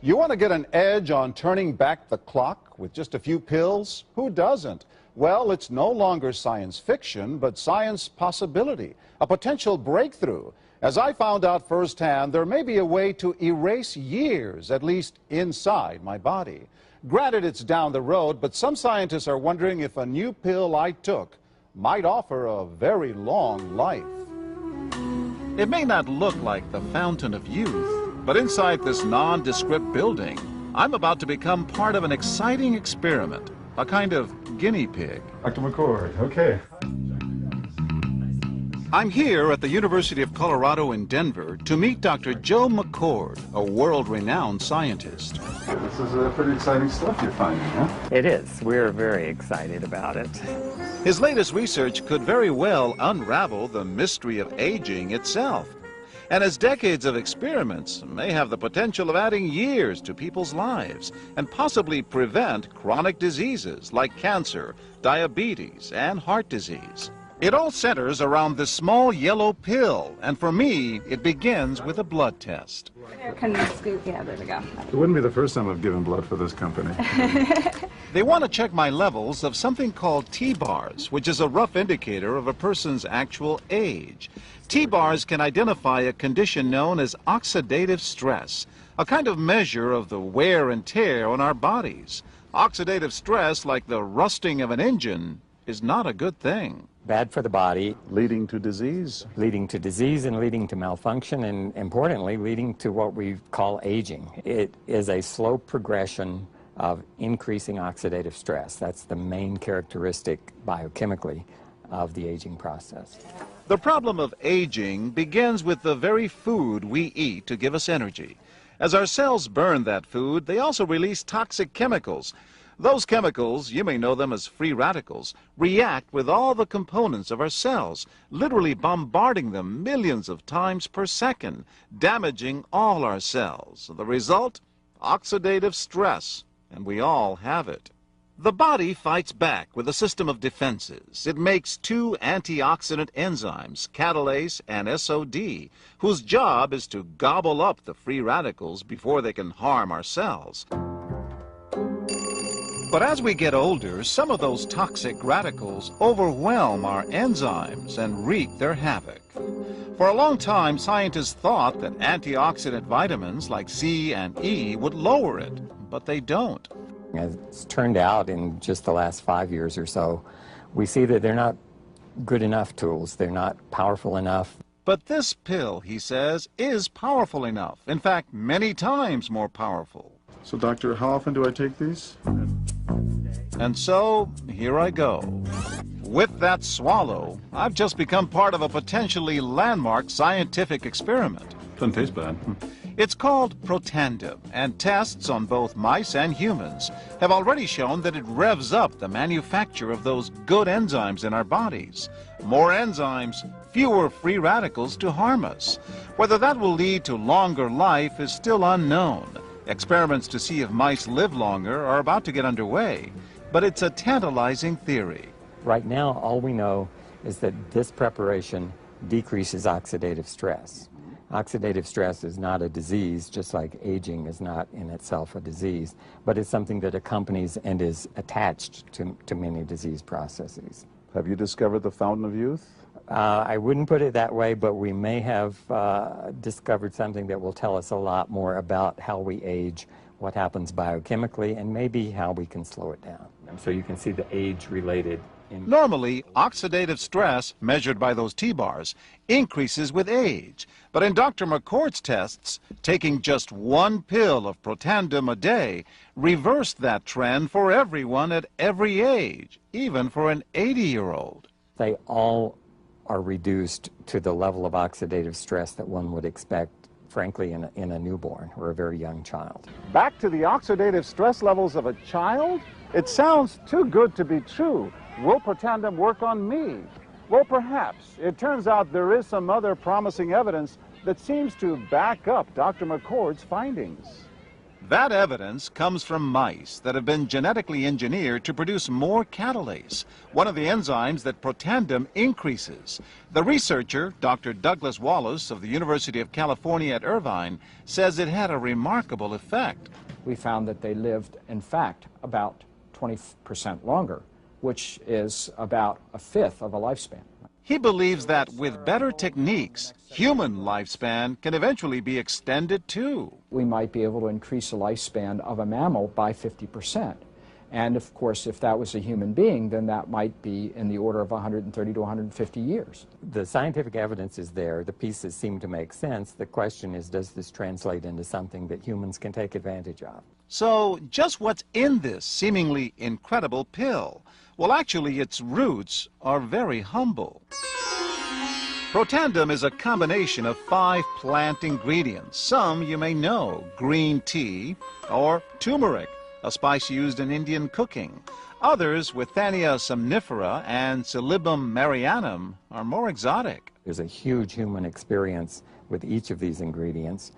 You want to get an edge on turning back the clock with just a few pills? Who doesn't? Well, it's no longer science fiction, but science possibility, a potential breakthrough. As I found out firsthand, there may be a way to erase years, at least inside my body. Granted, it's down the road, but some scientists are wondering if a new pill I took might offer a very long life. It may not look like the fountain of youth, but inside this nondescript building, I'm about to become part of an exciting experiment, a kind of guinea pig. Dr. McCord, okay. I'm here at the University of Colorado in Denver to meet Dr. Joe McCord, a world-renowned scientist. This is pretty exciting stuff you're finding, huh? It is. We're very excited about it. His latest research could very well unravel the mystery of aging itself. And his decades of experiments may have the potential of adding years to people's lives and possibly prevent chronic diseases like cancer, diabetes, and heart disease. It all centers around this small yellow pill, and for me, it begins with a blood test. Can you scoop? Yeah, there we go. It wouldn't be the first time I've given blood for this company. They want to check my levels of something called T-bars, which is a rough indicator of a person's actual age. T-bars can identify a condition known as oxidative stress, a kind of measure of the wear and tear on our bodies. Oxidative stress, like the rusting of an engine, is not a good thing. Bad for the body. Leading to disease. Leading to disease and leading to malfunction, and importantly, leading to what we call aging. It is a slow progression of increasing oxidative stress. That's the main characteristic biochemically of the aging process. The problem of aging begins with the very food we eat to give us energy. As our cells burn that food, they also release toxic chemicals. Those chemicals, you may know them as free radicals, react with all the components of our cells, literally bombarding them millions of times per second, damaging all our cells. The result? Oxidative stress, and we all have it. The body fights back with a system of defenses. It makes two antioxidant enzymes, catalase and SOD, whose job is to gobble up the free radicals before they can harm our cells. But as we get older, some of those toxic radicals overwhelm our enzymes and wreak their havoc. For a long time, scientists thought that antioxidant vitamins like C and E would lower it, but they don't. As it's turned out in just the last 5 years or so, we see that they're not good enough tools. They're not powerful enough. But this pill, he says, is powerful enough. In fact, many times more powerful. So, doctor, how often do I take these? And so, here I go. With that swallow, I've just become part of a potentially landmark scientific experiment. Doesn't taste bad. It's called Protandim, and tests on both mice and humans have already shown that it revs up the manufacture of those good enzymes in our bodies. More enzymes, fewer free radicals to harm us. Whether that will lead to longer life is still unknown. Experiments to see if mice live longer are about to get underway, but it's a tantalizing theory. Right now, all we know is that this preparation decreases oxidative stress. Oxidative stress is not a disease, just like aging is not in itself a disease, but it's something that accompanies and is attached to many disease processes. Have you discovered the fountain of youth? I wouldn't put it that way, but we may have discovered something that will tell us a lot more about how we age, what happens biochemically, and maybe how we can slow it down. And so you can see the age-related. Normally, oxidative stress, measured by those T-bars, increases with age. But in Dr. McCord's tests, taking just one pill of Protandim a day reversed that trend for everyone at every age, even for an 80-year-old. They all are reduced to the level of oxidative stress that one would expect, frankly, in a newborn or a very young child. Back to the oxidative stress levels of a child? It sounds too good to be true. Will Protandim work on me? Well, perhaps. It turns out there is some other promising evidence that seems to back up Dr. McCord's findings. That evidence comes from mice that have been genetically engineered to produce more catalase, one of the enzymes that Protandim increases. The researcher, Dr. Douglas Wallace of the University of California at Irvine, says it had a remarkable effect. We found that they lived, in fact, about 20% longer, which is about a fifth of a lifespan. He believes that with better techniques, human lifespan can eventually be extended too. We might be able to increase the lifespan of a mammal by 50%. And of course, if that was a human being, then that might be in the order of 130 to 150 years. The scientific evidence is there. The pieces seem to make sense. The question is, does this translate into something that humans can take advantage of? So, just what's in this seemingly incredible pill? Well, actually, its roots are very humble. Protandim is a combination of 5 plant ingredients. Some you may know: green tea or turmeric, a spice used in Indian cooking. Others, Withania somnifera and Silybum marianum, are more exotic. There's a huge human experience with each of these ingredients.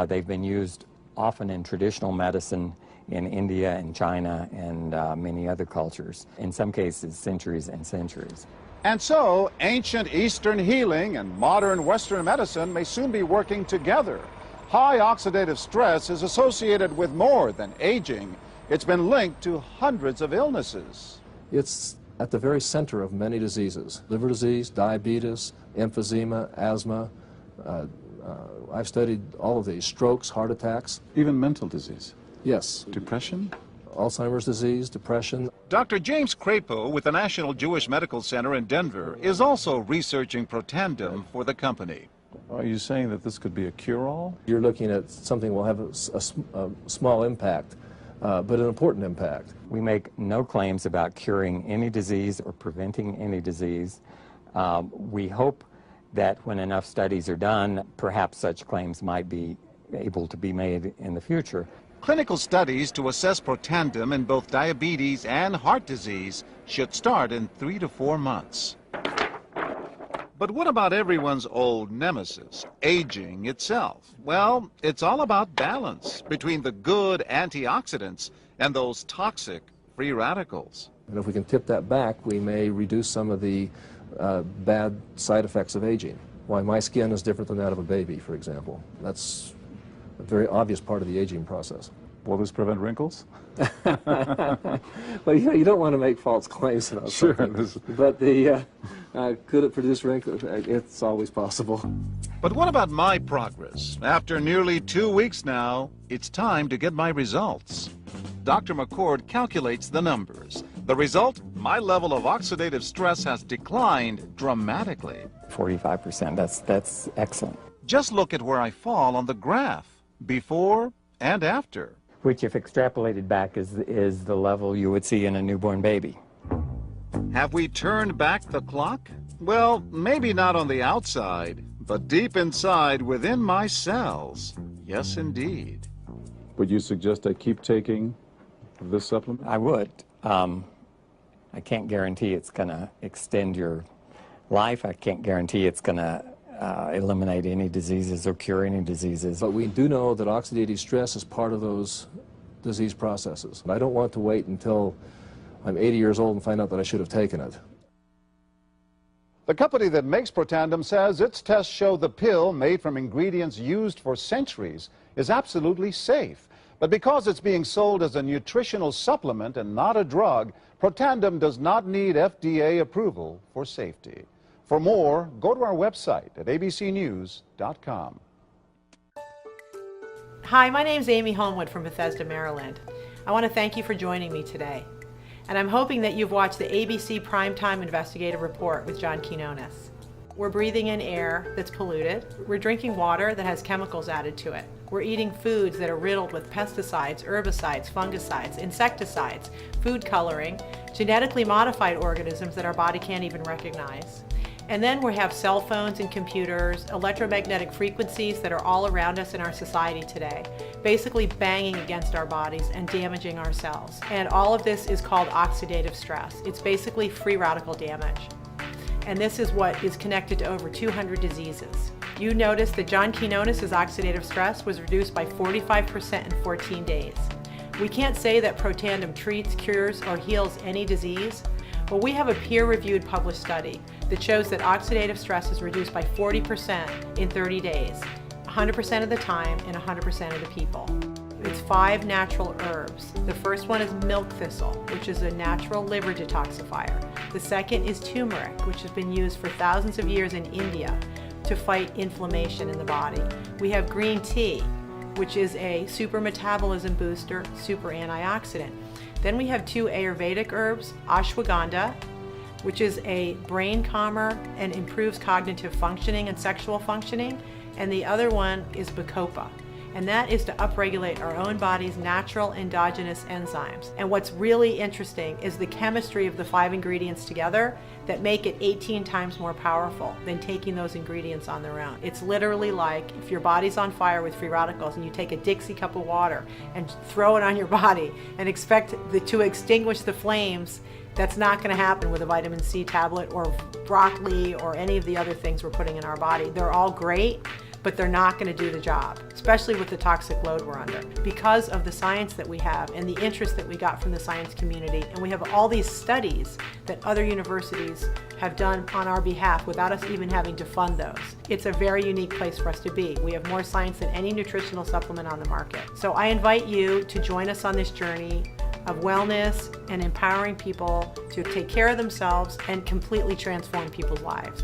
They've been used often in traditional medicine in India and China and many other cultures, in some cases centuries and centuries. And so, ancient Eastern healing and modern Western medicine may soon be working together. High oxidative stress is associated with more than aging. It's been linked to hundreds of illnesses. It's at the very center of many diseases: liver disease, diabetes, emphysema, asthma. I've studied all of these: strokes, heart attacks. Even mental disease. Yes. Depression? Alzheimer's disease, depression. Dr. James Crapo with the National Jewish Medical Center in Denver is also researching Protandim for the company. Are you saying that this could be a cure-all? You're looking at something that will have a small impact, but an important impact. We make no claims about curing any disease or preventing any disease. We hope that when enough studies are done, perhaps such claims might be able to be made in the future. Clinical studies to assess Protandim in both diabetes and heart disease should start in 3 to 4 months. But what about everyone's old nemesis, aging itself? Well, it's all about balance between the good antioxidants and those toxic free radicals. And if we can tip that back, we may reduce some of the bad side effects of aging. Why my skin is different than that of a baby, for example. That's a very obvious part of the aging process. Will this prevent wrinkles? Well, you don't want to make false claims about something. But could it produce wrinkles? It's always possible. But what about my progress? After nearly 2 weeks now, it's time to get my results. Dr. McCord calculates the numbers. The result? My level of oxidative stress has declined dramatically. 45%, that's excellent. Just look at where I fall on the graph, before and after. Which, if extrapolated back, is the level you would see in a newborn baby. Have we turned back the clock? Well, maybe not on the outside, but deep inside within my cells. Yes, indeed. Would you suggest I keep taking this supplement? I would. I can't guarantee it's going to extend your life. I can't guarantee it's going to eliminate any diseases or cure any diseases. But we do know that oxidative stress is part of those disease processes. I don't want to wait until I'm 80 years old and find out that I should have taken it. The company that makes Protandim says its tests show the pill, made from ingredients used for centuries, is absolutely safe. But because it's being sold as a nutritional supplement and not a drug, Protandim does not need FDA approval for safety. For more, go to our website at abcnews.com. Hi, my name's Amy Homewood from Bethesda, Maryland. I want to thank you for joining me today. And I'm hoping that you've watched the ABC Primetime Investigative Report with John Quinones. We're breathing in air that's polluted. We're drinking water that has chemicals added to it. We're eating foods that are riddled with pesticides, herbicides, fungicides, insecticides, food coloring, genetically modified organisms that our body can't even recognize. And then we have cell phones and computers, electromagnetic frequencies that are all around us in our society today, basically banging against our bodies and damaging our cells. And all of this is called oxidative stress. It's basically free radical damage. And this is what is connected to over 200 diseases. you noticed that John Quinones' oxidative stress was reduced by 45% in 14 days. We can't say that Protandim treats, cures, or heals any disease, but we have a peer-reviewed published study that shows that oxidative stress is reduced by 40% in 30 days, 100% of the time in 100% of the people. It's 5 natural herbs. The first one is milk thistle, which is a natural liver detoxifier. The second is turmeric, which has been used for thousands of years in India to fight inflammation in the body. We have green tea, which is a super metabolism booster, super antioxidant. Then we have 2 Ayurvedic herbs, ashwagandha, which is a brain calmer and improves cognitive functioning and sexual functioning, and the other one is bacopa, and that is to upregulate our own body's natural endogenous enzymes. And what's really interesting is the chemistry of the 5 ingredients together that make it 18 times more powerful than taking those ingredients on their own. It's literally like if your body's on fire with free radicals and you take a Dixie cup of water and throw it on your body and expect to extinguish the flames. That's not going to happen with a vitamin C tablet or broccoli or any of the other things we're putting in our body. They're all great, but they're not going to do the job, especially with the toxic load we're under. Because of the science that we have and the interest that we got from the science community, and we have all these studies that other universities have done on our behalf without us even having to fund those. It's a very unique place for us to be. We have more science than any nutritional supplement on the market. So I invite you to join us on this journey of wellness and empowering people to take care of themselves and completely transform people's lives.